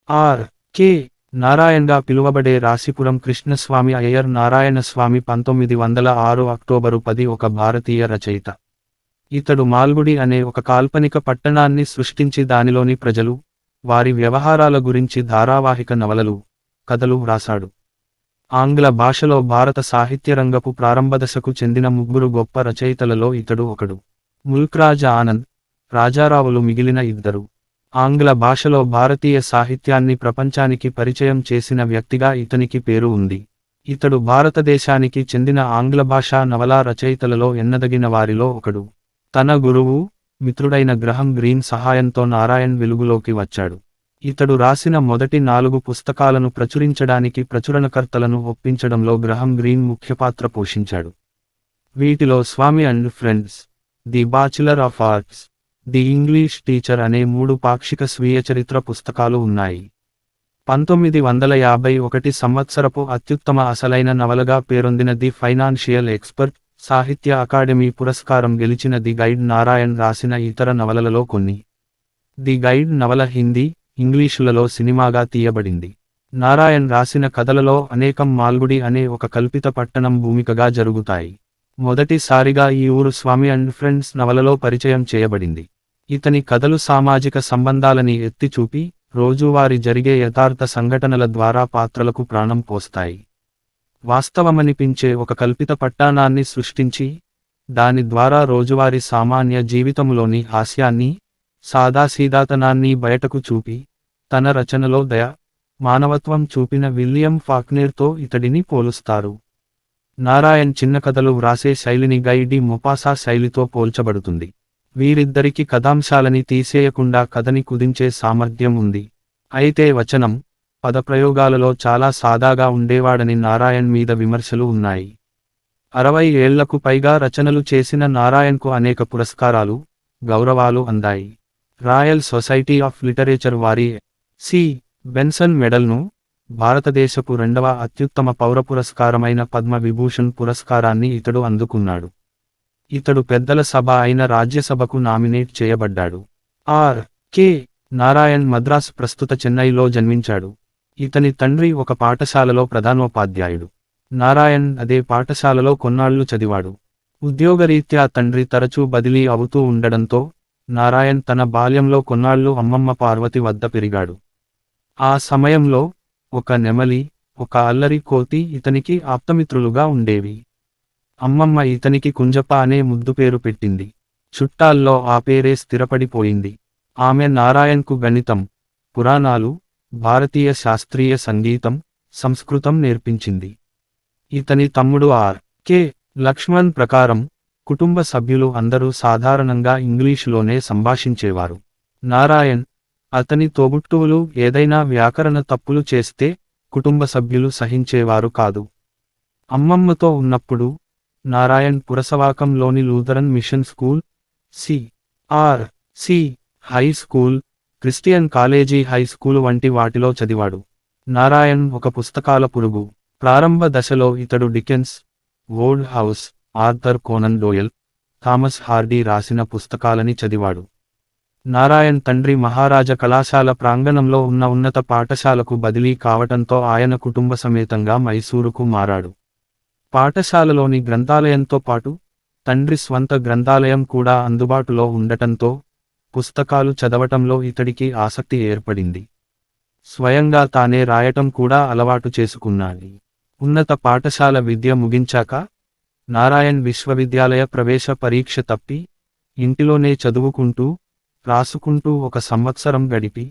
Are. K. నారాయణ్గా పిలువబడే Rasipuram Krishnaswamy Iyer Narayanaswamy 1906 October 10 ఒక భారతీయ రచయిత. ఇతడు మాల్గుడి అనే ఒక కాల్పనిక పట్టణాన్ని సృష్టించి దానిలోని ప్రజలు, వారి వ్యవహారాల గురించి ధారావాహిక నవలలు, కథలు వ్రాసాడు. ఆంగ్ల భాషలో భారత సాహిత్యరంగపు ప్రారంభదశకు చెందిన ముగ్గురు గొప్ప రచయితలలో ఇతడు ఒకడు. ముల్క్రాజ్ ఆనంద్, రాజారావులు మిగిలిన ఇద్దరు. ఆంగ్ల భాషలో భారతీయ సాహిత్యాన్ని ప్రపంచానికి పరిచయం చేసిన వ్యక్తిగా ఇతనికి పేరు ఉంది. ఇతడు భారతదేశానికి చెందిన ఆంగ్లభాషా నవలా రచయితలలో ఎన్నదగిన వారిలో ఒకడు. తన గురువు, మిత్రుడైన గ్రహం గ్రీన్ సహాయంతో నారాయణ్ వెలుగులోకి వచ్చాడు. ఇతడు రాసిన మొదటి 4 పుస్తకాలను ప్రచురించడానికి ప్రచురణకర్తలను ఒప్పించడంలో గ్రహం గ్రీన్ ముఖ్యపాత్ర పోషించాడు. వీటిలో Swami and friends, the bachelor of arts, the English teacher అనే 3 పాక్షిక స్వీయ చరిత్ర పుస్తకాలు ఉన్నాయి. 1951 సంవత్సరపు అత్యుత్తమ అసలైన నవలగా పేరొందిన ది ఫైనాన్షియల్ ఎక్స్పర్ట్, సాహిత్య అకాడమీ పురస్కారం గెలిచిన ది గైడ్ నారాయణ్ రాసిన ఇతర నవలలలో కొన్ని. ది గైడ్ నవల హిందీ, ఇంగ్లీషులలో సినిమాగా తీయబడింది. నారాయణ్ రాసిన కథలలో అనేకం మాల్గుడి అనే ఒక కల్పిత పట్టణం భూమికగా జరుగుతాయి. మొదటిసారిగా ఈ ఊరు స్వామి అండ్ ఫ్రెండ్స్ నవలలో పరిచయం చేయబడింది. ఇతని కథలు సామాజిక సంబంధాలని ఎత్తి చూపి, రోజువారీ జరిగే యథార్థ సంఘటనల ద్వారా పాత్రలకు ప్రాణం పోస్తాయి. వాస్తవమనిపించే ఒక కల్పిత పట్టణాన్ని సృష్టించి, దాని ద్వారా రోజువారీ సామాన్య జీవితంలోని హాస్యాన్ని, సాదాసీదాతనాన్ని బయటకు చూపి, తన రచనలో దయ, మానవత్వం చూపిన విలియం ఫాక్నేర్తో ఇతడిని పోలుస్తారు. నారాయణ్ చిన్న కథలు వ్రాసే శైలిని గై డి మొపాసా శైలితో పోల్చబడుతుంది. వీరిద్దరికి కథాంశాలని తీసేయకుండా కథని కుదించే సామర్థ్యం ఉంది. అయితే వచనం, పదప్రయోగాలలో చాలా సాదాగా ఉండేవాడని నారాయణ్ మీద విమర్శలు ఉన్నాయి. 60 ఏళ్లకు పైగా రచనలు చేసిన నారాయణ్కు అనేక పురస్కారాలు, గౌరవాలు అందాయి. రాయల్ సొసైటీ ఆఫ్ లిటరేచర్ వారి సి. బెన్సన్ మెడల్ను, భారతదేశపు 2వ అత్యుత్తమ పౌర పురస్కారమైన పద్మ విభూషణ్ పురస్కారాన్ని ఇతడు అందుకున్నాడు. ఇతడు పెద్దల సభ అయిన రాజ్యసభకు నామినేట్ చేయబడ్డాడు. ఆర్. కె. నారాయణ్ మద్రాస్ ప్రస్తుత చెన్నైలో జన్మించాడు. ఇతని తండ్రి ఒక పాఠశాలలో ప్రధానోపాధ్యాయుడు. నారాయణ్ అదే పాఠశాలలో కొన్నాళ్లు చదివాడు. ఉద్యోగరీత్యా తండ్రి తరచూ బదిలీ అవుతూ ఉండడంతో, నారాయణ్ తన బాల్యంలో కొన్నాళ్లు అమ్మమ్మ పార్వతి వద్ద పెరిగాడు. ఆ సమయంలో, ఒక నెమలి, ఒక అల్లరి కోతి ఇతనికి ఆప్తమిత్రులుగా ఉండేవి. అమ్మమ్మ ఇతనికి కుంజప్ప అనే ముద్దు పేరు పెట్టింది. చుట్టాల్లో ఆ పేరే స్థిరపడిపోయింది. ఆమె నారాయణ్కు గణితం, పురాణాలు, భారతీయ శాస్త్రీయ సంగీతం, సంస్కృతం నేర్పించింది. ఇతని తమ్ముడు ఆర్. కె. లక్ష్మణ్ ప్రకారం, కుటుంబ సభ్యులు అందరూ సాధారణంగా ఇంగ్లీషులోనే సంభాషించేవారు. నారాయణ్, అతని తోబుట్టువులు ఏదైనా వ్యాకరణ తప్పులు చేస్తే, కుటుంబ సభ్యులు సహించేవారు కాదు. అమ్మమ్మతో ఉన్నప్పుడు, నారాయణ్ పురసవాకంలోని Lutheran mission school, C. R. C. High school, Christian college high school వంటి వాటిలో చదివాడు. నారాయణ్ ఒక పుస్తకాల పురుగు. ప్రారంభ దశలో ఇతడు Dickens, Wodehouse, Arthur Conan Doyle, Thomas Hardy రాసిన పుస్తకాలని చదివాడు. నారాయణ్ తండ్రి మహారాజ కళాశాల ప్రాంగణంలో ఉన్న ఉన్నత పాఠశాలకు బదిలీ కావటంతో ఆయన కుటుంబ సమేతంగా మైసూరుకు మారాడు. పాఠశాలలోని గ్రంథాలయంతో పాటు, తండ్రి స్వంత గ్రంథాలయం కూడా అందుబాటులో ఉండటంతో, పుస్తకాలు చదవటంలో ఇతడికి ఆసక్తి ఏర్పడింది. స్వయంగా తానే రాయటం కూడా అలవాటు చేసుకున్నాడు. ఉన్నత పాఠశాల విద్య ముగించాక, నారాయణ్ విశ్వవిద్యాలయ ప్రవేశ పరీక్ష తప్పి, ఇంటిలోనే చదువుకుంటూ, రాసుకుంటూ ఒక సంవత్సరం గడిపి,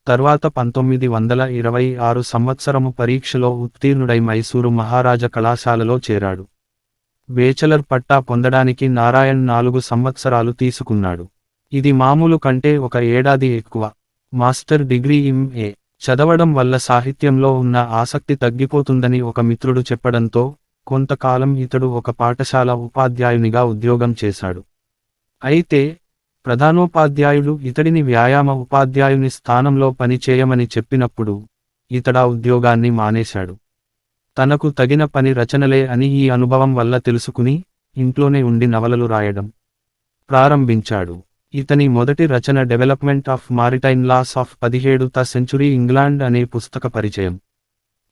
తర్వాత 1926 సంవత్సరము పరీక్షలో ఉత్తీర్ణుడై మైసూరు మహారాజ కళాశాలలో చేరాడు. బ్యాచిలర్ పట్టా పొందడానికి నారాయణ్ 4 సంవత్సరాలు తీసుకున్నాడు. ఇది మామూలు కంటే 1 ఏడాది ఎక్కువ. Master degree M.A. చదవడం వల్ల సాహిత్యంలో ఉన్న ఆసక్తి తగ్గిపోతుందని ఒక మిత్రుడు చెప్పడంతో, కొంతకాలం ఇతడు ఒక పాఠశాల ఉపాధ్యాయునిగా ఉద్యోగం చేశాడు. అయితే, ప్రధానోపాధ్యాయుడు ఇతడిని వ్యాయామ ఉపాధ్యాయుని స్థానంలో పని చేయమని చెప్పినప్పుడు, ఇతడా ఉద్యోగాన్ని మానేశాడు. తనకు తగిన పని రచనలే అని ఈ అనుభవం వల్ల తెలుసుకుని, ఇంట్లోనే ఉండి నవలలు రాయడం ప్రారంభించాడు. ఇతని మొదటి రచన development of maritime laws of 17th century England అనే పుస్తక పరిచయం.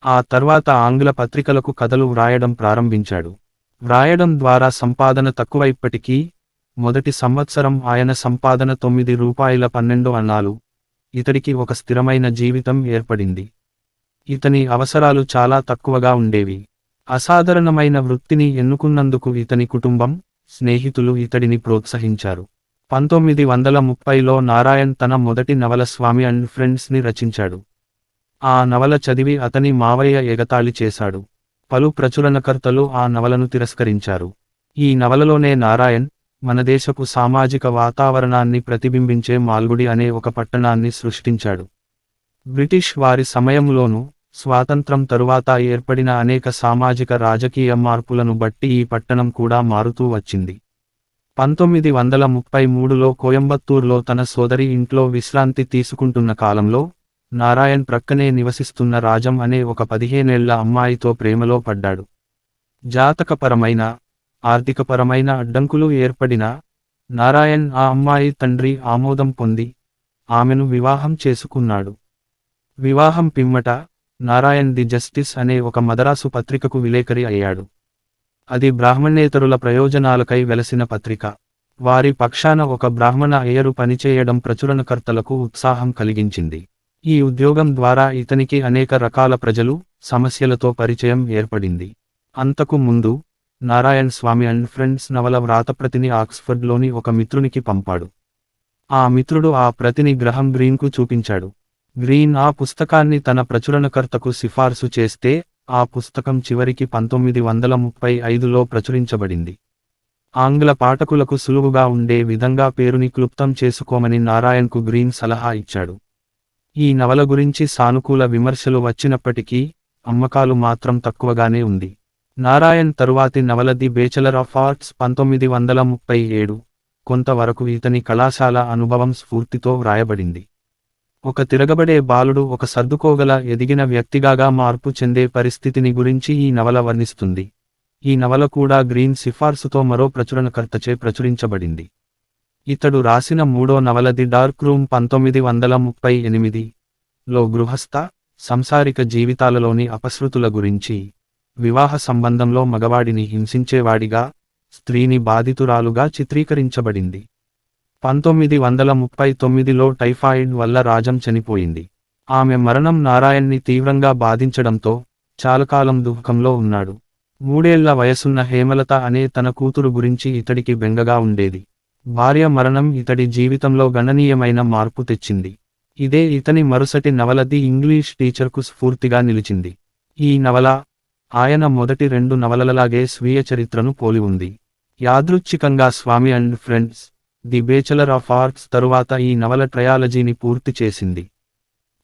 ఆ తర్వాత ఆంగ్ల పత్రికలకు కథలు వ్రాయడం ప్రారంభించాడు. వ్రాయడం ద్వారా సంపాదన తక్కువైప్పటికీ, మొదటి సంవత్సరం ఆయన సంపాదన ₹9.12. ఇతడికి ఒక స్థిరమైన జీవితం ఏర్పడింది. ఇతని అవసరాలు చాలా తక్కువగా ఉండేవి. అసాధారణమైన వృత్తిని ఎన్నుకున్నందుకు ఇతని కుటుంబం, స్నేహితులు ఇతడిని ప్రోత్సహించారు. 1930లో నారాయణ్ తన మొదటి నవల స్వామి అండ్ ఫ్రెండ్స్ని రచించాడు. ఆ నవల చదివి అతని మావయ్య ఎగతాళి చేశాడు. పలు ప్రచురణకర్తలు ఆ నవలను తిరస్కరించారు. ఈ నవలలోనే నారాయణ్, మన దేశపు సామాజిక వాతావరణాన్ని ప్రతిబింబించే మాల్గుడి అనే ఒక పట్టణాన్ని సృష్టించాడు. బ్రిటిష్ వారి సమయంలోనూ, స్వాతంత్రం తరువాత ఏర్పడిన అనేక సామాజిక రాజకీయ మార్పులను బట్టి ఈ పట్టణం కూడా మారుతూ వచ్చింది. 1933లో కోయంబత్తూర్లో తన సోదరి ఇంట్లో విశ్రాంతి తీసుకుంటున్న కాలంలో, నారాయణ్ ప్రక్కనే నివసిస్తున్న రాజం అనే ఒక 15 ఏళ్ల అమ్మాయితో ప్రేమలో పడ్డాడు. జాతకపరమైన, ఆర్థికపరమైన అడ్డంకులు ఏర్పడినా, నారాయణ్ ఆ అమ్మాయి తండ్రి ఆమోదం పొంది, ఆమెను వివాహం చేసుకున్నాడు. వివాహం పిమ్మట, నారాయణ్ ది జస్టిస్ అనే ఒక మదరాసు పత్రికకు విలేకరి అయ్యాడు. అది బ్రాహ్మణేతరుల ప్రయోజనాలకై వెలసిన పత్రిక. వారి పక్షాన ఒక బ్రాహ్మణ అయ్యరు పనిచేయడం ప్రచురణకర్తలకు ఉత్సాహం కలిగించింది. ఈ ఉద్యోగం ద్వారా ఇతనికి అనేక రకాల ప్రజలు, సమస్యలతో పరిచయం ఏర్పడింది. అంతకు ముందు, నారాయణ్ స్వామి అండ్ ఫ్రెండ్స్ నవల వ్రాతప్రతిని ఆక్స్ఫర్డ్లోని ఒక మిత్రునికి పంపాడు. ఆ మిత్రుడు ఆ ప్రతిని గ్రహం గ్రీన్కు చూపించాడు. గ్రీన్ ఆ పుస్తకాన్ని తన ప్రచురణకర్తకు సిఫార్సు చేస్తే, ఆ పుస్తకం చివరికి 1935లో ప్రచురించబడింది. ఆంగ్ల పాఠకులకు సులువుగా ఉండే విధంగా పేరుని క్లుప్తం చేసుకోమని నారాయణ్కు గ్రీన్ సలహా ఇచ్చాడు. ఈ నవల గురించి సానుకూల విమర్శలు వచ్చినప్పటికీ, అమ్మకాలు మాత్రం తక్కువగానే ఉంది. నారాయణ్ తరువాతి నవల ది బ్యాచిలర్ ఆఫ్ ఆర్ట్స్ 1937, కొంతవరకు ఇతని కళాశాల అనుభవం స్ఫూర్తితో వ్రాయబడింది. ఒక తిరగబడే బాలుడు ఒక సర్దుకోగల ఎదిగిన వ్యక్తిగాగా మార్పు చెందే పరిస్థితిని గురించి ఈ నవల వర్ణిస్తుంది. ఈ నవల కూడా గ్రీన్ సిఫార్సుతో మరో ప్రచురణకర్తచే ప్రచురించబడింది. ఇతడు రాసిన మూడో నవల ది డార్క్ రూమ్ 1938లో గృహస్థ, సంసారిక జీవితాలలోని అపశృతుల గురించి, వివాహ సంబంధంలో మగవాడిని హింసించేవాడిగా, స్త్రీని బాధితురాలుగా చిత్రీకరించబడింది. 1939లో టైఫాయిడ్ వల్ల రాజం చనిపోయింది. ఆమె మరణం నారాయణ్ని తీవ్రంగా బాధించడంతో, చాలాకాలం దుఃఖంలో ఉన్నాడు. 3 ఏళ్ల వయసున్న హేమలత అనే తన కూతురు గురించి ఇతడికి బెంగగా ఉండేది. భార్య మరణం ఇతడి జీవితంలో గణనీయమైన మార్పు తెచ్చింది. ఇదే ఇతని మరుసటి నవల ది ఇంగ్లీష్ టీచర్కు స్ఫూర్తిగా నిలిచింది. ఈ నవల, ఆయన మొదటి 2 నవలలలాగే స్వీయ చరిత్రను పోలి ఉంది. యాదృచ్ఛికంగా Swami and friends, the bachelor of arts తరువాత ఈ నవల ట్రయాలజీని పూర్తి చేసింది.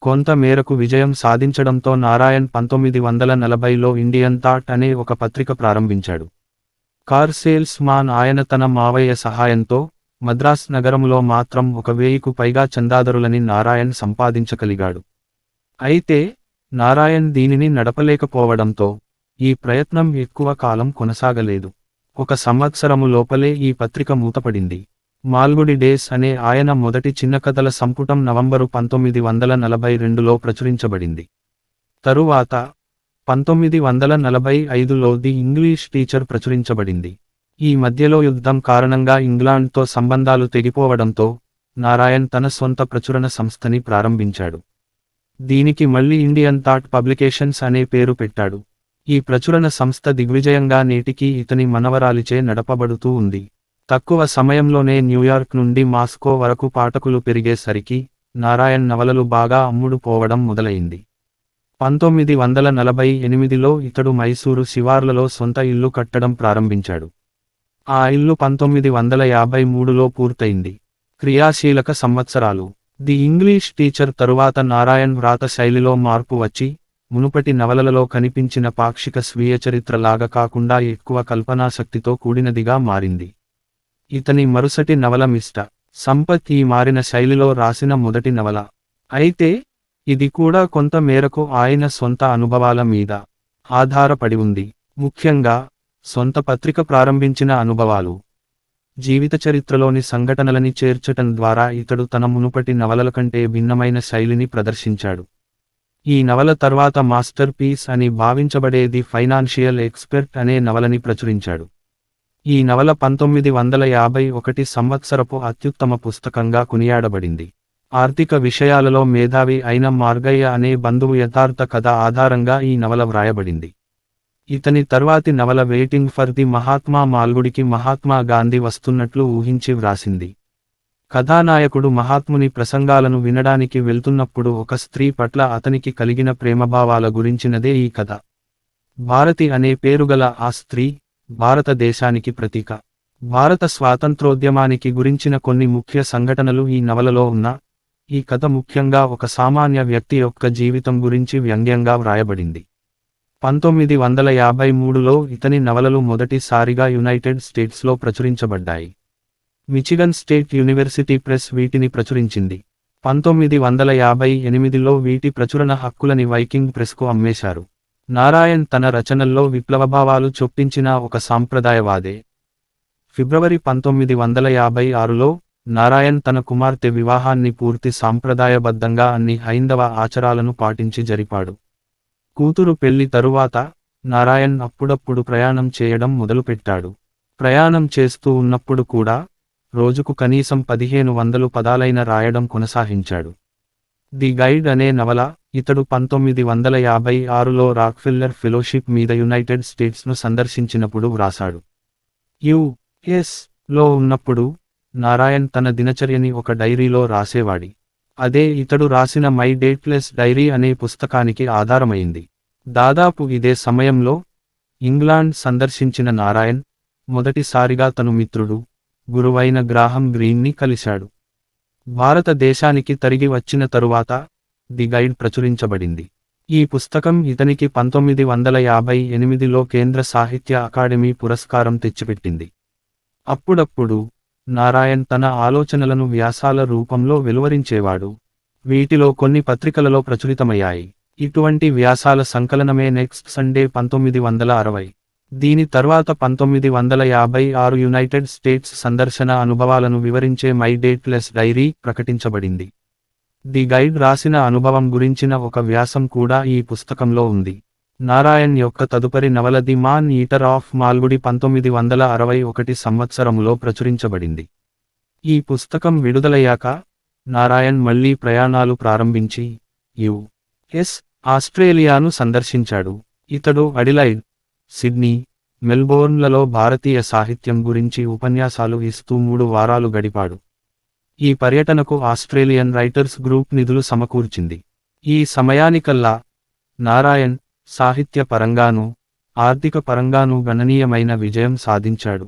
కొంత మేరకు విజయం సాధించడంతో నారాయణ్ 1940లో ఇండియన్ థాట్ అనే ఒక పత్రిక ప్రారంభించాడు. కార్ సేల్స్ మాన్ ఆయన తన మావయ్య సహాయంతో, మద్రాస్ నగరములో మాత్రం 1000కు పైగా చందాదారులని నారాయణ్ సంపాదించగలిగాడు. అయితే, నారాయణ్ దీనిని నడపలేకపోవడంతో, ఈ ప్రయత్నం ఎక్కువ కాలం కొనసాగలేదు. 1 సంవత్సరము లోపలే ఈ పత్రిక మూతపడింది. మాల్గుడి డేస్ అనే ఆయన మొదటి చిన్నకథల సంపుటం నవంబరు 1942లో ప్రచురించబడింది. తరువాత, 1945లో ది ఇంగ్లీష్ టీచర్ ప్రచురించబడింది. ఈ మధ్యలో యుద్ధం కారణంగా ఇంగ్లాండ్తో సంబంధాలు తెగిపోవడంతో, నారాయణ్ తన సొంత ప్రచురణ సంస్థని ప్రారంభించాడు. దీనికి మళ్ళీ ఇండియన్ థాట్ పబ్లికేషన్స్ అనే పేరు పెట్టాడు. ఈ ప్రచురణ సంస్థ దిగ్విజయంగా నేటికీ ఇతని మనవరాలిచే నడపబడుతూ ఉంది. తక్కువ సమయంలోనే న్యూయార్క్ నుండి మాస్కో వరకు పాఠకులు పెరిగేసరికి, నారాయణ్ నవలలు బాగా అమ్ముడు పోవడం మొదలైంది. 1948లో ఇతడు మైసూరు శివార్లలో సొంత ఇల్లు కట్టడం ప్రారంభించాడు. ఆ ఇల్లు 1953లో పూర్తయింది. క్రియాశీలక సంవత్సరాలు. ది ఇంగ్లీష్ టీచర్ తరువాత నారాయణ్ వ్రాత శైలిలో మార్పు వచ్చి, మునుపటి నవలలలో కనిపించిన పాక్షిక స్వీయ చరిత్రలాగా కాకుండా ఎక్కువ కల్పనాశక్తితో కూడినదిగా మారింది. ఇతని మరుసటి నవల మిస్టర్ సంపత్ ఈ మారిన శైలిలో రాసిన మొదటి నవల. అయితే, ఇది కూడా కొంత మేరకు ఆయన సొంత అనుభవాల మీద ఆధారపడి ఉంది. ముఖ్యంగా, సొంత పత్రిక ప్రారంభించిన అనుభవాలు. జీవితచరిత్రలోని సంఘటనలని చేర్చటం ద్వారా ఇతడు తన మునుపటి నవలల కంటే భిన్నమైన శైలిని ప్రదర్శించాడు. ఈ నవల తర్వాత మాస్టర్ పీస్ అని భావించబడే ది ఫైనాన్షియల్ ఎక్స్పర్ట్ అనే నవలని ప్రచురించాడు. ఈ నవల 1951 సంవత్సరపు అత్యుత్తమ పుస్తకంగా కొనియాడబడింది. ఆర్థిక విషయాలలో మేధావి అయిన మార్గయ్య అనే బంధువు యథార్థ కథ ఆధారంగా ఈ నవల వ్రాయబడింది. ఇతని తర్వాతి నవల వెయిటింగ్ ఫర్ ది మహాత్మా మాల్గుడికి మహాత్మా గాంధీ వస్తున్నట్లు ఊహించి వ్రాసింది. కథానాయకుడు మహాత్ముని ప్రసంగాలను వినడానికి వెళ్తున్నప్పుడు ఒక స్త్రీ పట్ల అతనికి కలిగిన ప్రేమభావాల గురించినదే ఈ కథ. భారతి అనే పేరుగల ఆ స్త్రీ భారతదేశానికి ప్రతీక. భారత స్వాతంత్రోద్యమానికి గురించిన కొన్ని ముఖ్య సంఘటనలు ఈ నవలలో ఉన్న ఈ కథ ముఖ్యంగా ఒక సామాన్య వ్యక్తి యొక్క జీవితం గురించి వ్యంగ్యంగా వ్రాయబడింది. 1953లో ఇతని నవలలు మొదటిసారిగా యునైటెడ్ స్టేట్స్లో ప్రచురించబడ్డాయి. మిచిగన్ స్టేట్ యూనివర్సిటీ ప్రెస్ వీటిని ప్రచురించింది. 1958లో వీటి ప్రచురణ హక్కులని వైకింగ్ ప్రెస్కు అమ్మేశారు. నారాయణ్ తన రచనల్లో విప్లవభావాలు చొప్పించిన ఒక సాంప్రదాయవాదే. ఫిబ్రవరి 1956లో నారాయణ్ తన కుమార్తె వివాహాన్ని పూర్తి సాంప్రదాయబద్ధంగా అన్ని హైందవ ఆచారాలను పాటించి జరిపాడు. కూతురు పెళ్లి తరువాత నారాయణ్ అప్పుడప్పుడు ప్రయాణం చేయడం మొదలుపెట్టాడు. ప్రయాణం చేస్తూ ఉన్నప్పుడు కూడా రోజుకు కనీసం 1500 పదాలైన రాయడం కొనసాగించాడు. ది గైడ్ అనే నవల ఇతడు 1956లో రాక్ఫెల్లర్ ఫెలోషిప్ మీద యునైటెడ్ స్టేట్స్ను సందర్శించినప్పుడు వ్రాసాడు. యుఎస్లో ఉన్నప్పుడు నారాయణ్ తన దినచర్యని ఒక డైరీలో రాసేవాడి. అదే ఇతడు రాసిన మై డేట్లెస్ డైరీ అనే పుస్తకానికి ఆధారమైంది. దాదాపు ఇదే సమయంలో ఇంగ్లాండ్ సందర్శించిన నారాయణ్ మొదటిసారిగా తను మిత్రుడు గురువైన గ్రాహం గ్రీన్ని కలిశాడు. భారతదేశానికి తిరిగి వచ్చిన తరువాత ది గైడ్ ప్రచురించబడింది. ఈ పుస్తకం ఇతనికి 1958లో కేంద్ర సాహిత్య అకాడమీ పురస్కారం తెచ్చిపెట్టింది. అప్పుడప్పుడు నారాయణ్ తన ఆలోచనలను వ్యాసాల రూపంలో వెలువరించేవాడు. వీటిలో కొన్ని పత్రికలలో ప్రచురితమయ్యాయి. ఇటువంటి వ్యాసాల సంకలనమే నెక్స్ట్ సండే 1960. దీని తర్వాత 1956 యునైటెడ్ స్టేట్స్ సందర్శన అనుభవాలను వివరించే మై డేట్లెస్ డైరీ ప్రకటించబడింది. ది గైడ్ రాసిన అనుభవం గురించిన ఒక వ్యాసం కూడా ఈ పుస్తకంలో ఉంది. నారాయణ్ యొక్క తదుపరి నవల the man eater of Malgudi 1961 సంవత్సరములో ప్రచురించబడింది. ఈ పుస్తకం విడుదలయ్యాక నారాయణ్ మళ్లీ ప్రయాణాలు ప్రారంభించి యుఎస్, ఆస్ట్రేలియాను సందర్శించాడు. ఇతడు అడిలైడ్, సిడ్నీ, మెల్బోర్న్లలో భారతీయ సాహిత్యం గురించి ఉపన్యాసాలు ఇస్తూ 3 వారాలు గడిపాడు. ఈ పర్యటనకు ఆస్ట్రేలియన్ రైటర్స్ గ్రూప్ నిధులు సమకూర్చింది. ఈ సమయానికల్లా నారాయణ్ సాహిత్య పరంగానూ ఆర్థిక పరంగానూ గణనీయమైన విజయం సాధించాడు.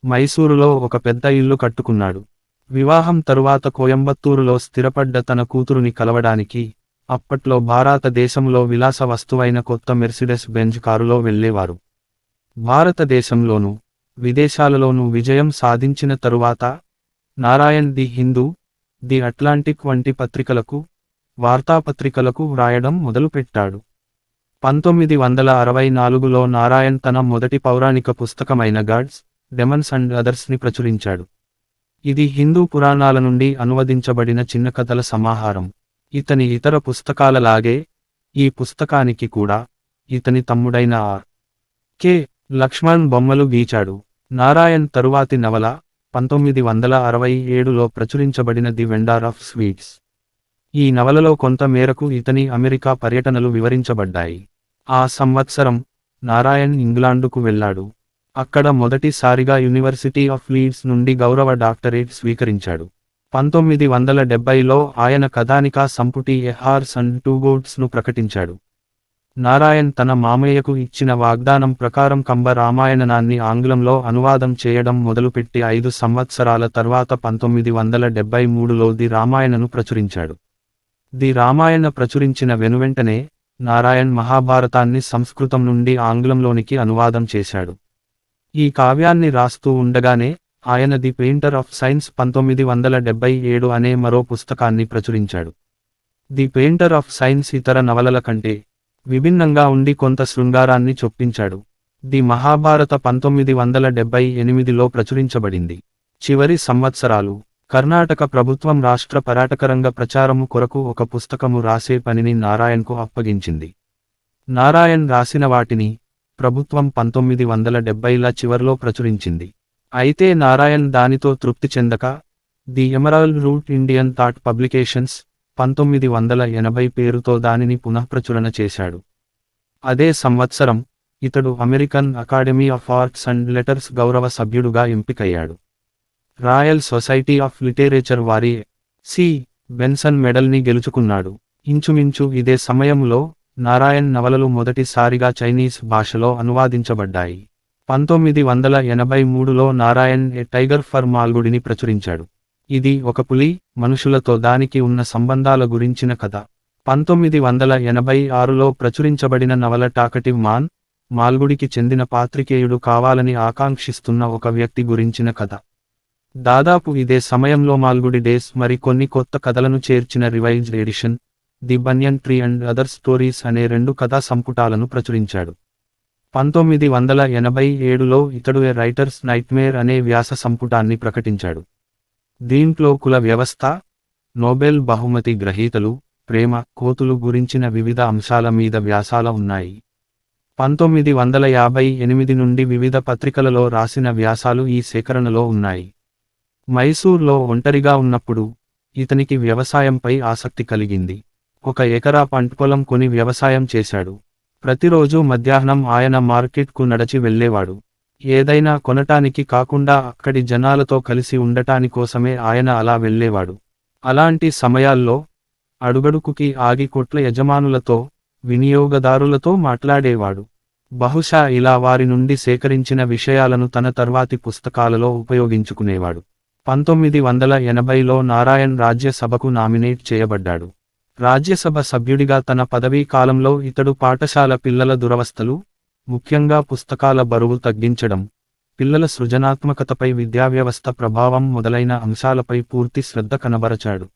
మైసూరులో ఒక పెద్ద ఇల్లు కట్టుకున్నాడు. వివాహం తరువాత కోయంబత్తూరులో స్థిరపడ్డ తన కూతురుని కలవడానికి అప్పట్లో భారతదేశంలో విలాస వస్తువైన కొత్త మెర్సిడెస్ బెంజ్ కారులో వెళ్లేవారు. భారతదేశంలోనూ విదేశాలలోనూ విజయం సాధించిన తరువాత Narayan the Hindu, the Atlantic వంటి పత్రికలకు, వార్తాపత్రికలకు వ్రాయడం మొదలుపెట్టాడు. 1964లో నారాయణ్ తన మొదటి పౌరాణిక పుస్తకమైన గాడ్స్, డెమన్స్ అండ్ అదర్స్ని ప్రచురించాడు. ఇది హిందూ పురాణాల నుండి అనువదించబడిన చిన్న కథల సమాహారం. ఇతని ఇతర పుస్తకాలలాగే ఈ పుస్తకానికి కూడా ఇతని తమ్ముడైన ఆర్.కె. లక్ష్మణ్ బొమ్మలు గీచాడు. నారాయణ్ తరువాతి నవల 1967లో ప్రచురించబడిన ది వెండర్ ఆఫ్ స్వీట్స్. ఈ నవలలో కొంత మేరకు ఇతని అమెరికా పర్యటనలు వివరించబడ్డాయి. ఆ సంవత్సరం నారాయణ్ ఇంగ్లాండుకు వెళ్ళాడు. అక్కడ మొదటిసారిగా యూనివర్సిటీ ఆఫ్ లీడ్స్ నుండి గౌరవ డాక్టరేట్ స్వీకరించాడు. 1970లో ఆయన కథానికా సంపుటి ఎ హార్స్ అండ్ టూ గోట్స్ను ప్రకటించాడు. నారాయణ్ తన మామయ్యకు ఇచ్చిన వాగ్దానం ప్రకారం కంబ రామాయణాన్ని ఆంగ్లంలో అనువాదం చేయడం మొదలుపెట్టి 5 సంవత్సరాల తర్వాత 1973లో ది రామాయణను ప్రచురించాడు. ది రామాయణ ప్రచురించిన వెనువెంటనే నారాయణ్ మహాభారతాన్ని సంస్కృతం నుండి ఆంగ్లంలోనికి అనువాదం చేశాడు. ఈ కావ్యాన్ని రాస్తూ ఉండగానే ఆయన ది పెయింటర్ ఆఫ్ సైన్స్ 1977 అనే మరో పుస్తకాన్ని ప్రచురించాడు. ది పెయింటర్ ఆఫ్ సైన్స్ ఇతర నవలల కంటే విభిన్నంగా ఉండి కొంత శృంగారాన్ని చొప్పించాడు. ది మహాభారత 1978లో ప్రచురించబడింది. చివరి సంవత్సరాలు కర్ణాటక ప్రభుత్వం రాష్ట్ర పర్యాటకరంగ ప్రచారము కొరకు ఒక పుస్తకము రాసే పనిని నారాయణ్కు అప్పగించింది. నారాయణ్ రాసిన వాటిని ప్రభుత్వం 1970ల చివర్లో ప్రచురించింది. అయితే నారాయణ్ దానితో తృప్తి చెందక the emerald route Indian thought publications 1980 పేరుతో దానిని పునఃప్రచురణ చేశాడు. అదే సంవత్సరం ఇతడు American academy of arts and letters గౌరవ సభ్యుడుగా ఎంపికయ్యాడు. రాయల్ సొసైటీ ఆఫ్ లిటరేచర్ వారి సి. బెన్సన్ మెడల్ని గెలుచుకున్నాడు. ఇంచుమించు ఇదే సమయంలో నారాయణ్ నవలలు మొదటిసారిగా చైనీస్ భాషలో అనువాదించబడ్డాయి. 1983లో నారాయణ్ ఎ టైగర్ ఫర్ మాల్గుడిని ప్రచురించాడు. ఇది ఒక పులి, మనుషులతో దానికి ఉన్న సంబంధాల గురించిన కథ. 1986లో ప్రచురించబడిన నవల టాకటివ్ మాన్, మాల్గుడికి చెందిన పాత్రికేయుడు కావాలని ఆకాంక్షిస్తున్న ఒక వ్యక్తి గురించిన కథ. దాదాపు ఇదే సమయంలో మాల్గుడి డేస్ మరి కొన్ని కొత్త కథలను చేర్చిన revised edition, the banyan tree and other stories అనే 2 కథా సంపుటాలను ప్రచురించాడు. 1987లో ఇతడు ఎ రైటర్స్ నైట్మేర్ అనే వ్యాస సంపుటాన్ని ప్రకటించాడు. దీంట్లో కుల వ్యవస్థ, నోబెల్ బహుమతి గ్రహీతలు, ప్రేమ, కోతులు గురించిన వివిధ అంశాల మీద వ్యాసాల ఉన్నాయి. 1958 నుండి వివిధ పత్రికలలో రాసిన వ్యాసాలు ఈ సేకరణలో ఉన్నాయి. మైసూర్లో ఒంటరిగా ఉన్నప్పుడు ఇతనికి వ్యవసాయంపై ఆసక్తి కలిగింది. 1 ఎకరా పంటపొలం కొని వ్యవసాయం చేశాడు. ప్రతిరోజు మధ్యాహ్నం ఆయన మార్కెట్కు నడచి వెళ్ళేవాడు. ఏదైనా కొనటానికి కాకుండా అక్కడి జనాలతో కలిసి ఉండటానికోసమే ఆయన అలా వెళ్ళేవాడు. అలాంటి సమయాల్లో అడుగడుకుకి ఆగి కొట్ల యజమానులతో, వినియోగదారులతో మాట్లాడేవాడు. బహుశా ఇలా వారి నుండి సేకరించిన విషయాలను తన తర్వాతి పుస్తకాలలో ఉపయోగించుకునేవాడు. 1980లో నారాయణ్ రాజ్యసభకు నామినేట్ చేయబడ్డాడు. రాజ్యసభ సభ్యుడిగా తన పదవీ కాలంలో ఇతడు పాఠశాల పిల్లల దురవస్థలు, ముఖ్యంగా పుస్తకాల బరువు తగ్గించడం, పిల్లల సృజనాత్మకతపై విద్యావ్యవస్థ ప్రభావం మొదలైన అంశాలపై పూర్తి శ్రద్ధ కనబరచాడు.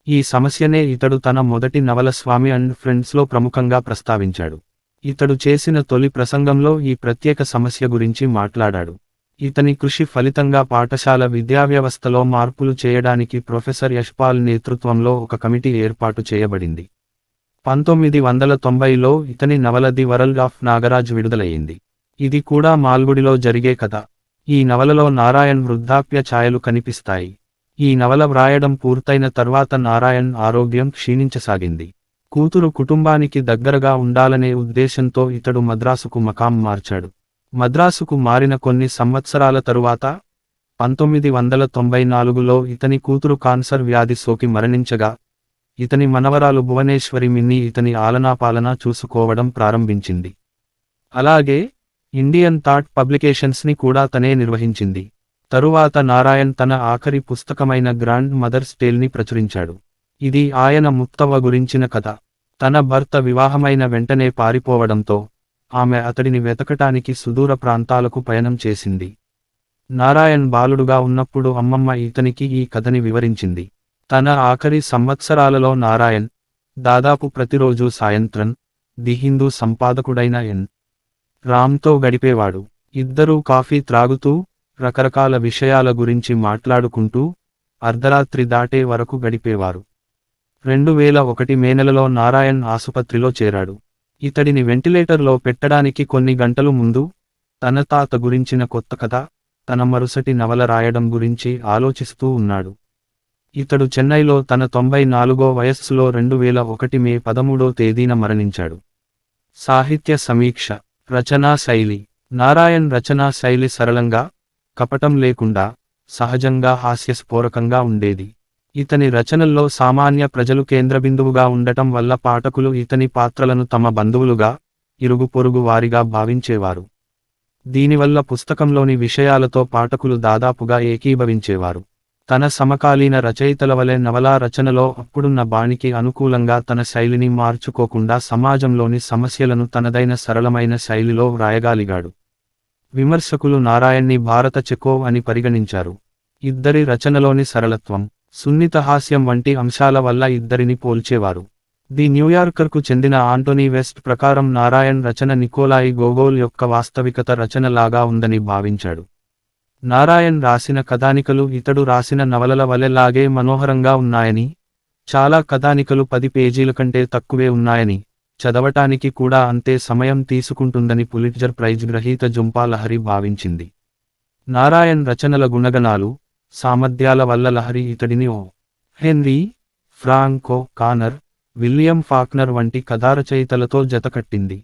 ఈ సమస్యనే ఇతడు తన మొదటి నవల స్వామి అండ్ ఫ్రెండ్స్లో ప్రముఖంగా ప్రస్తావించాడు. ఇతడు చేసిన తొలి ప్రసంగంలో ఈ ప్రత్యేక సమస్య గురించి మాట్లాడాడు. ఇతని కృషి ఫలితంగా పాఠశాల విద్యావ్యవస్థలో మార్పులు చేయడానికి ప్రొఫెసర్ యశ్పాల్ నేతృత్వంలో ఒక కమిటీ ఏర్పాటు చేయబడింది. 1990లో ఇతని నవల ది వరల్డ్ ఆఫ్ నాగరాజ్ విడుదలయ్యింది. ఇది కూడా మాల్గుడిలో జరిగే కథ. ఈ నవలలో నారాయణ్ వృద్ధాప్య ఛాయలు కనిపిస్తాయి. ఈ నవల వ్రాయడం పూర్తయిన తర్వాత నారాయణ్ ఆరోగ్యం క్షీణించసాగింది. కూతురు కుటుంబానికి దగ్గరగా ఉండాలనే ఉద్దేశంతో ఇతడు మద్రాసుకు మకాం మార్చాడు. మద్రాసుకు మారిన కొన్ని సంవత్సరాల తరువాత 1994లో ఇతని కూతురు కాన్సర్ వ్యాధి సోకి మరణించగా, ఇతని మనవరాలు భువనేశ్వరి మిన్ని ఇతని ఆలనాపాలనా చూసుకోవడం ప్రారంభించింది. అలాగే ఇండియన్ థాట్ పబ్లికేషన్స్ని కూడా తనే నిర్వహించింది. తరువాత నారాయణ్ తన ఆఖరి పుస్తకమైన గ్రాండ్ మదర్స్ టేల్ని ప్రచురించాడు. ఇది ఆయన ముత్తవ్వ గురించిన కథ. తన భర్త వివాహమైన వెంటనే పారిపోవడంతో ఆమె అతడిని వెతకటానికి సుదూర ప్రాంతాలకు పయనం చేసింది. నారాయణ్ బాలుడుగా ఉన్నప్పుడు అమ్మమ్మ ఇతనికి ఈ కథని వివరించింది. తన ఆఖరి సంవత్సరాలలో నారాయణ్ దాదాపు ప్రతిరోజూ సాయంత్రం ది హిందూ సంపాదకుడైన ఎన్. రామ్తో గడిపేవాడు. ఇద్దరూ కాఫీ త్రాగుతూ, రకరకాల విషయాల గురించి మాట్లాడుకుంటూ అర్ధరాత్రి దాటే వరకు గడిపేవారు. 2001 మే నెలలో నారాయణ్ ఆసుపత్రిలో చేరాడు. ఇతడిని వెంటిలేటర్లో పెట్టడానికి కొన్ని గంటలు ముందు తన తాత గురించిన కొత్త కథ, తన మరుసటి నవల రాయడం గురించి ఆలోచిస్తూ ఉన్నాడు. ఇతడు చెన్నైలో తన 94వ వయస్సులో 2001 మే 13వ తేదీన మరణించాడు. సాహిత్య సమీక్ష. రచనా శైలి. నారాయణ్ రచనా శైలి సరళంగా, కపటం లేకుండా, సహజంగా హాస్యస్ఫోరకంగా ఉండేది. ఇతని రచనల్లో సామాన్య ప్రజలు కేంద్రబిందువుగా ఉండటం వల్ల పాఠకులు ఇతని పాత్రలను తమ బంధువులుగా, ఇరుగు పొరుగు వారిగా భావించేవారు. దీనివల్ల పుస్తకంలోని విషయాలతో పాఠకులు దాదాపుగా ఏకీభవించేవారు. తన సమకాలీన రచయితల వలె నవలా రచనలో అప్పుడున్న బాణికి అనుకూలంగా తన శైలిని మార్చుకోకుండా సమాజంలోని సమస్యలను తనదైన సరళమైన శైలిలో వ్రాయగలిగాడు. విమర్శకులు నారాయణ్ని భారత చెకోవ్ అని పరిగణించారు. ఇద్దరి రచనలోని సరళత్వం, సున్నిత హాస్యం వంటి అంశాల వల్ల ఇద్దరిని పోల్చేవారు. ది న్యూయార్కర్కు చెందిన ఆంటోనీ వెస్ట్ ప్రకారం నారాయణ్ రచన నికోలాయి గోగోల్ యొక్క వాస్తవికత రచన లాగా ఉందని భావించాడు. నారాయణ్ రాసిన కథానికలు ఇతడు రాసిన నవలల వలెలాగే మనోహరంగా ఉన్నాయని, చాలా కథానికలు 10 పేజీల కంటే తక్కువే ఉన్నాయని, చదవటానికి కూడా అంతే సమయం తీసుకుంటుందని పులిట్జర్ ప్రైజ్ గ్రహీత జుంపా లహరి భావించింది. నారాయణ్ రచనల గుణగణాలు, సామర్థ్యాల వల్ల లహరి ఇతడిని ఓ. హెన్రీ, ఫ్రాంక్ కానర్, విలియం ఫాక్నర్ వంటి కథారచయితలతో జతకట్టింది.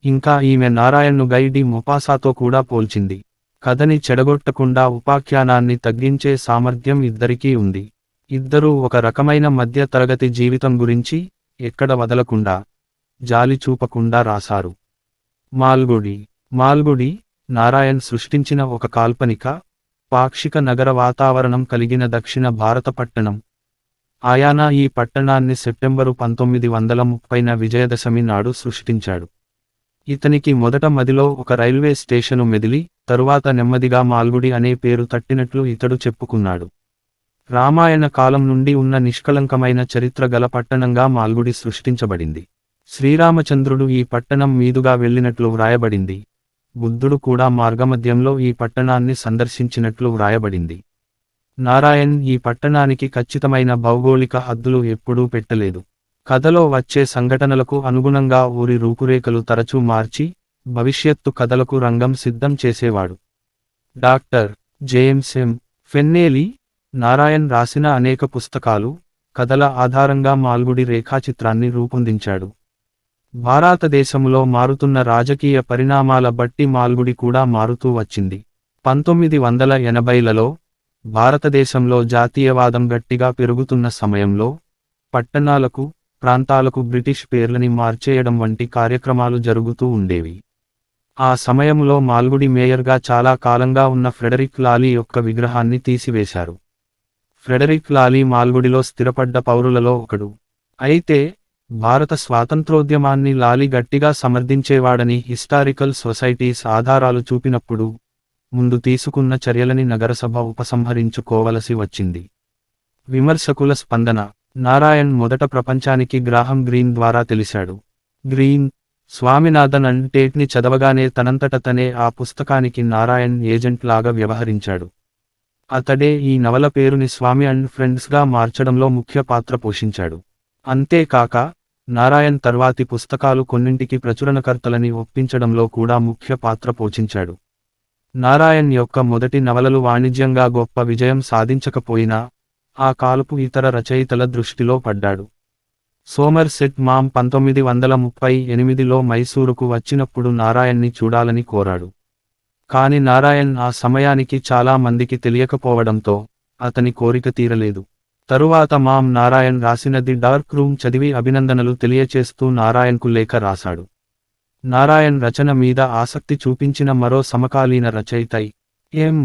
ఇంకా ఈమె నారాయణ్ను గై డి మొపాసాతో కూడా పోల్చింది. కథని చెడగొట్టకుండా ఉపాఖ్యానాన్ని తగ్గించే సామర్థ్యం ఇద్దరికీ ఉంది. ఇద్దరూ ఒక రకమైన మధ్య తరగతి జీవితం గురించి, ఎక్కడ వదలకుండా, జాలి చూపకుండా రాశారు. మాల్గుడి, నారాయణ్ సృష్టించిన ఒక కాల్పనిక, పాక్షిక నగర వాతావరణం కలిగిన దక్షిణ భారత పట్టణం. ఆయన ఈ పట్టణాన్ని సెప్టెంబరు 1930న విజయదశమి నాడు సృష్టించాడు. ఇతనికి మొదట మదిలో ఒక రైల్వే స్టేషను మెదిలి, తరువాత నెమ్మదిగా మాల్గుడి అనే పేరు తట్టినట్లు ఇతడు చెప్పుకున్నాడు. రామాయణ కాలం నుండి ఉన్న నిష్కళంకమైన చరిత్ర గల పట్టణంగా మాల్గుడి సృష్టించబడింది. శ్రీరామచంద్రుడు ఈ పట్టణం మీదుగా వెళ్ళినట్లు వ్రాయబడింది. బుద్ధుడు కూడా మార్గమధ్యంలో ఈ పట్టణాన్ని సందర్శించినట్లు వ్రాయబడింది. నారాయణ్ ఈ పట్టణానికి ఖచ్చితమైన భౌగోళిక హద్దులు ఎప్పుడూ పెట్టలేదు. కథలో వచ్చే సంఘటనలకు అనుగుణంగా ఊరి రూపురేఖలు తరచూ మార్చి, భవిష్యత్తు కథలకు రంగం సిద్ధం చేసేవాడు. డాక్టర్ జేమ్స్ ఎం. ఫెన్నేలీ, నారాయణ్ రాసిన అనేక పుస్తకాలు, కథల ఆధారంగా మాల్గుడి రేఖాచిత్రాన్ని రూపొందించాడు. భారతదేశంలో మారుతున్న రాజకీయ పరిణామాల బట్టి మాల్గుడి కూడా మారుతూ వచ్చింది. 1980లలో భారతదేశంలో జాతీయవాదం గట్టిగా పెరుగుతున్న సమయంలో, పట్టణాలకు, ప్రాంతాలకు బ్రిటిష్ పేర్లని మార్చేయడం వంటి కార్యక్రమాలు జరుగుతూ ఉండేవి. ఆ సమయంలో మాల్గుడి మేయర్గా చాలా కాలంగా ఉన్న ఫ్రెడరిక్ లాలీ యొక్క విగ్రహాన్ని తీసివేశారు. ఫ్రెడరిక్ లాలీ మాల్గుడిలో స్థిరపడ్డ పౌరులలో ఒకడు. అయితే, భారత స్వాతంత్రోద్యమాన్ని లాలీ గట్టిగా సమర్థించేవాడని హిస్టారికల్ సొసైటీస్ ఆధారాలు చూపినప్పుడు, ముందు తీసుకున్న చర్యలని నగరసభ ఉపసంహరించుకోవలసి వచ్చింది. విమర్శకుల స్పందన. నారాయణ్ మొదట ప్రపంచానికి గ్రాహం గ్రీన్ ద్వారా తెలిశాడు. గ్రీన్, స్వామినాథన్ అండ్ టేట్ని చదవగానే తనంతట తనే ఆ పుస్తకానికి నారాయణ్ ఏజెంట్ లాగా వ్యవహరించాడు. అతడే ఈ నవల పేరుని స్వామి అండ్ ఫ్రెండ్స్గా మార్చడంలో ముఖ్య పాత్ర పోషించాడు. అంతేకాక, నారాయణ్ తర్వాతి పుస్తకాలు కొన్నింటికి ప్రచురణకర్తలని ఒప్పించడంలో కూడా ముఖ్య పాత్ర పోషించాడు. నారాయణ్ యొక్క మొదటి నవలలు వాణిజ్యంగా గొప్ప విజయం సాధించకపోయినా, ఆ కాలపు ఇతర రచయితల దృష్టిలో పడ్డాడు. సోమర్సెట్ మామ్ 1938లో మైసూరుకు వచ్చినప్పుడు నారాయణ్ని చూడాలని కోరాడు. కాని నారాయణ్ ఆ సమయానికి చాలా మందికి తెలియకపోవడంతో, అతని కోరిక తీరలేదు. తరువాత మామ్ నారాయణ్ రాసిన ది డార్క్ రూమ్ చదివి అభినందనలు తెలియచేస్తూ నారాయణ్కు లేఖ రాశాడు. నారాయణ్ రచన మీద ఆసక్తి చూపించిన మరో సమకాలీన రచయిత ఎం.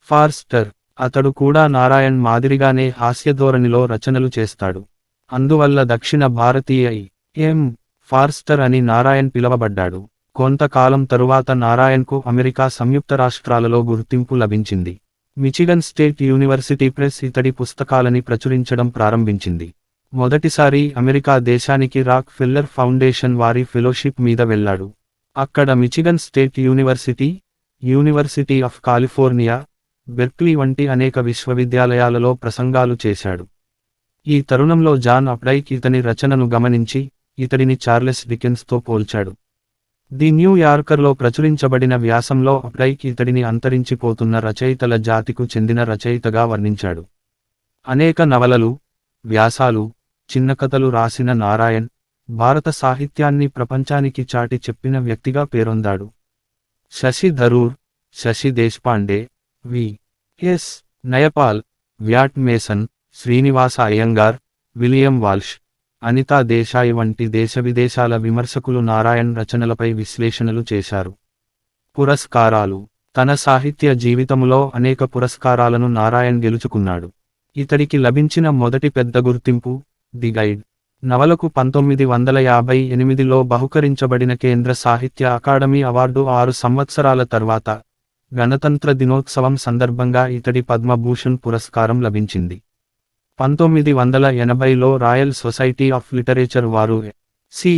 ఫార్స్టర్. అతడు కూడా నారాయణ్ మాదిరిగానే హాస్యధోరణిలో రచనలు చేస్తాడు. అందువల్ల దక్షిణ భారతీయ ఎం. ఫార్స్టర్ అని నారాయణ్ పిలవబడ్డాడు. కొంతకాలం తరువాత నారాయణ్కు అమెరికా సంయుక్త రాష్ట్రాలలో గుర్తింపు లభించింది. మిచిగన్ స్టేట్ యూనివర్సిటీ ప్రెస్ ఇతడి పుస్తకాలని ప్రచురించడం ప్రారంభించింది. మొదటిసారి అమెరికా దేశానికి రాక్ ఫెల్లర్ ఫౌండేషన్ వారి ఫెలోషిప్ మీద వెళ్ళాడు. అక్కడ Michigan state university, university of California, Berkeley వంటి అనేక విశ్వవిద్యాలయాలలో ప్రసంగాలు చేశాడు. ఈ తరుణంలో జాన్ అప్డైక్ ఇతని రచనను గమనించి, ఇతడిని చార్లెస్ డికెన్స్తో పోల్చాడు. ది న్యూ యార్కర్లో ప్రచురించబడిన వ్యాసంలో అప్డైక్ ఇతడిని అంతరించిపోతున్న రచయితల జాతికు చెందిన రచయితగా వర్ణించాడు. అనేక నవలలు, వ్యాసాలు, చిన్న కథలు రాసిన నారాయణ్, భారత సాహిత్యాన్ని ప్రపంచానికి చాటి చెప్పిన వ్యక్తిగా పేరొందాడు. Shashi Tharoor, Shashi Deshpande, V. S. Naipaul, Wyatt Mason, Srinivasa Iyengar, William Walsh, Anita Desai వంటి దేశవిదేశాల విమర్శకులు నారాయణ్ రచనలపై విశ్లేషణలు చేశారు. పురస్కారాలు. తన సాహిత్య జీవితంలో అనేక పురస్కారాలను నారాయణ్ గెలుచుకున్నాడు. ఇతడికి లభించిన మొదటి పెద్ద గుర్తింపు ది గైడ్ నవలకు 1958లో బహుకరించబడిన కేంద్ర సాహిత్య అకాడమీ అవార్డు. 6 సంవత్సరాల తర్వాత, గణతంత్ర దినోత్సవం సందర్భంగా ఇతడి పద్మభూషణ్ పురస్కారం లభించింది. 1980లో రాయల్ సొసైటీ ఆఫ్ లిటరేచర్ వారు సి.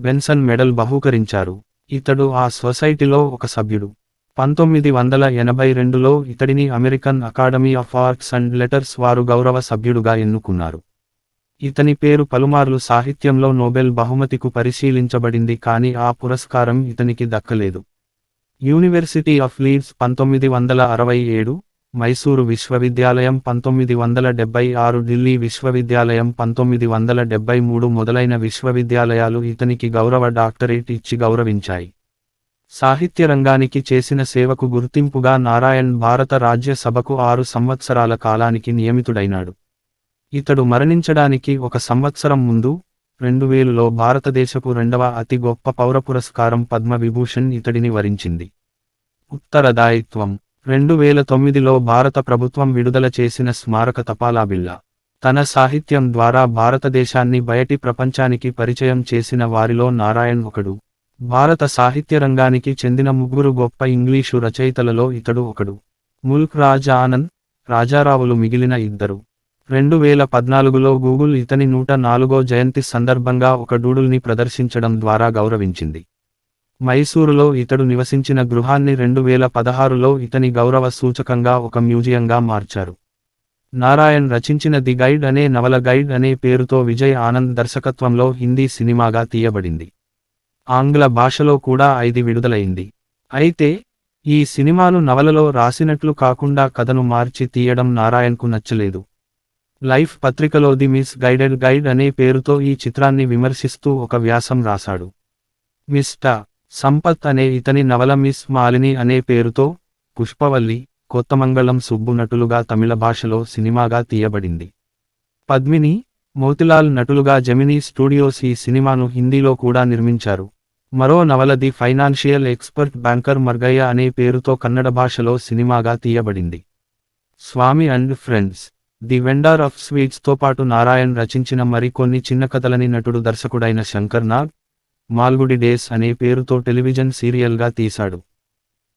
బెన్సన్ మెడల్ బహూకరించారు. ఇతడు ఆ సొసైటీలో ఒక సభ్యుడు. 1982లో ఇతడిని American academy of arts and letters వారు గౌరవ సభ్యుడుగా ఎన్నుకున్నారు. ఇతని పేరు పలుమార్లు సాహిత్యంలో నోబెల్ బహుమతికు పరిశీలించబడింది కానీ ఆ పురస్కారం ఇతనికి దక్కలేదు. యూనివర్సిటీ ఆఫ్ లీడ్స్ 1967, మైసూరు విశ్వవిద్యాలయం 1976, ఢిల్లీ విశ్వవిద్యాలయం 1973 మొదలైన విశ్వవిద్యాలయాలు ఇతనికి గౌరవ డాక్టరేట్ ఇచ్చి గౌరవించాయి. సాహిత్య రంగానికి చేసిన సేవకు గుర్తింపుగా నారాయణ్ భారత రాజ్య సభకు 6 సంవత్సరాల కాలానికి నియమితుడైనాడు. ఇతడు మరణించడానికి ఒక సంవత్సరం ముందు 2000లో భారతదేశపు రెండవ అతి గొప్ప పౌర పురస్కారం పద్మ విభూషణ్ ఇతడిని వరించింది. ఉత్తరదాయిత్వం 2009లో భారత ప్రభుత్వం విడుదల చేసిన స్మారక తపాలా బిళ్ళ. తన సాహిత్యం ద్వారా భారతదేశాన్ని బయటి ప్రపంచానికి పరిచయం చేసిన వారిలో నారాయణ్ ఒకడు. భారత సాహిత్య రంగానికి చెందిన 3 గొప్ప ఇంగ్లీషు రచయితలలో ఇతడు ఒకడు. ముల్క్ రాజ్ ఆనంద్, రాజారావులు మిగిలిన ఇద్దరు. 2014లో గూగుల్ ఇతని 104వ జయంతి సందర్భంగా ఒక డూడుల్ని ప్రదర్శించడం ద్వారా గౌరవించింది. మైసూరులో ఇతడు నివసించిన గృహాన్ని 2016లో ఇతని గౌరవ సూచకంగా ఒక మ్యూజియంగా మార్చారు. నారాయణ్ రచించిన ది గైడ్ అనే నవల గైడ్ అనే పేరుతో విజయ్ ఆనంద్ దర్శకత్వంలో హిందీ సినిమాగా తీయబడింది. ఆంగ్ల భాషలో కూడా ఇది విడుదలైంది. అయితే ఈ సినిమాను నవలలో రాసినట్లు కాకుండా కథను మార్చి తీయడం నారాయణ్కు నచ్చలేదు. లైఫ్ పత్రికలో ది మిస్ గైడెడ్ గైడ్ అనే పేరుతో ఈ చిత్రాన్ని విమర్శిస్తూ ఒక వ్యాసం రాశాడు. మిస్టర్ సంపత్ అనే ఇతని నవల మిస్ మాలిని అనే పేరుతో పుష్పవల్లి, కొత్తమంగళం సుబ్బు నటులుగా తమిళ భాషలో సినిమాగా తీయబడింది. పద్మిని, మోతిలాల్ నటులుగా జెమినీ స్టూడియోస్ ఈ సినిమాను హిందీలో కూడా నిర్మించారు. మరో నవల the financial expert banker Margayya అనే పేరుతో కన్నడ భాషలో సినిమాగా తీయబడింది. Swami and friends, the vendor of స్వీట్స్తో పాటు నారాయణ్ రచించిన మరికొన్ని చిన్న కథలని నటుడు దర్శకుడైన శంకర్ నాగ్, మాల్గుడి డేస్ అనే పేరుతో టెలివిజన్ సీరియల్గా తీశాడు.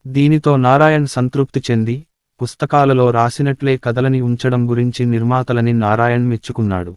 దీనితో నారాయణ్ సంతృప్తి చెంది, పుస్తకాలలో రాసినట్లే కథలని ఉంచడం గురించి నిర్మాతలని నారాయణ్ మెచ్చుకున్నాడు.